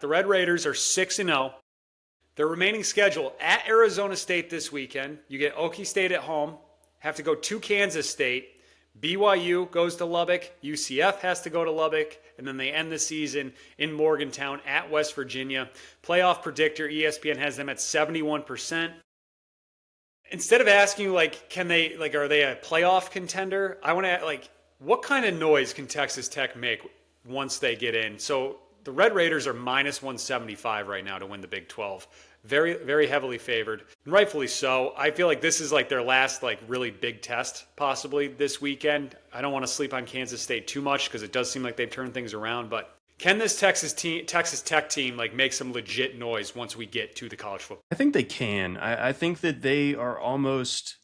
The Red Raiders are 6-0. Their remaining schedule at Arizona State this weekend. You get Okie State at home, have to go to Kansas State. BYU goes to Lubbock. UCF has to go to Lubbock. And then they end the season in Morgantown at West Virginia. Playoff predictor, ESPN has them at 71%. Instead of asking you, can they, are they a playoff contender? I want to, what kind of noise can Texas Tech make once they get in? So the Red Raiders are minus 175 right now to win the Big 12. Very, very heavily favored, and rightfully so. I feel like this is their last really big test possibly this weekend. I don't want to sleep on Kansas State too much because it does seem like they've turned things around. But can this Texas Tech team make some legit noise once we get to the college football? I think they can. I think that they are almost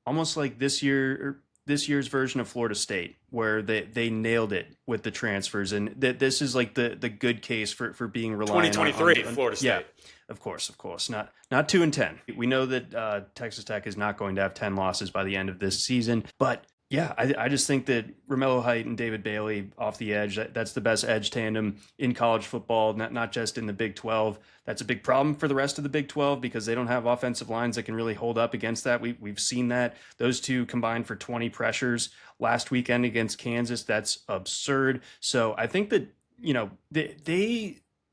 like this year's version of Florida State, where they nailed it with the transfers, and this is the good case for being reliant 2023 on Florida State. Yeah, of course, not 2-10. We know that Texas Tech is not going to have 10 losses by the end of this season, but yeah, I just think that Romello Height and David Bailey off the edge, that's the best edge tandem in college football, not just in the Big 12. That's a big problem for the rest of the Big 12 because they don't have offensive lines that can really hold up against that. We've seen that. Those two combined for 20 pressures last weekend against Kansas. That's absurd. So I think that,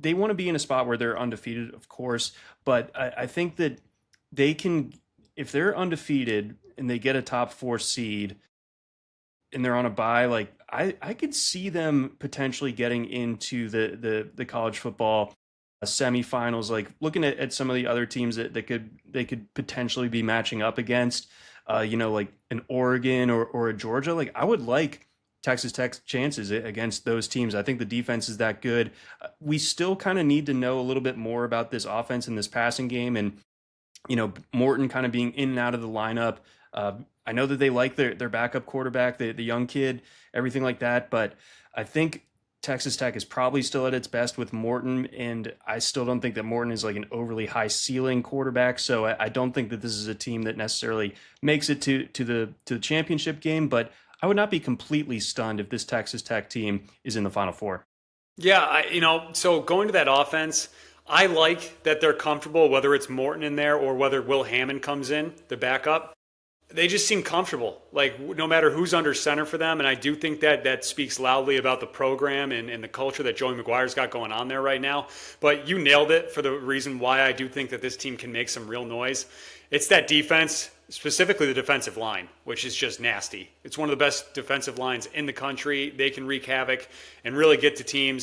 they want to be in a spot where they're undefeated, of course, but I think that they can, if they're undefeated and they get a top 4 seed, and they're on a bye, I could see them potentially getting into the college football semifinals, looking at some of the other teams that they could potentially be matching up against, an Oregon or a Georgia. I would like Texas Tech's chances against those teams. I think the defense is that good. We still kind of need to know a little bit more about this offense and this passing game, and Morton kind of being in and out of the lineup. I know that they like their backup quarterback, the young kid, everything like that, but I think Texas Tech is probably still at its best with Morton, and I still don't think that Morton is an overly high ceiling quarterback, so I don't think that this is a team that necessarily makes it to the championship game, but I would not be completely stunned if this Texas Tech team is in the Final Four. Yeah, so going to that offense, I like that they're comfortable, whether it's Morton in there or whether Will Hammond comes in, the backup. They just seem comfortable, no matter who's under center for them. And I do think that speaks loudly about the program and the culture that Joey McGuire's got going on there right now. But you nailed it for the reason why I do think that this team can make some real noise. It's that defense, specifically the defensive line, which is just nasty. It's one of the best defensive lines in the country. They can wreak havoc and really get to teams.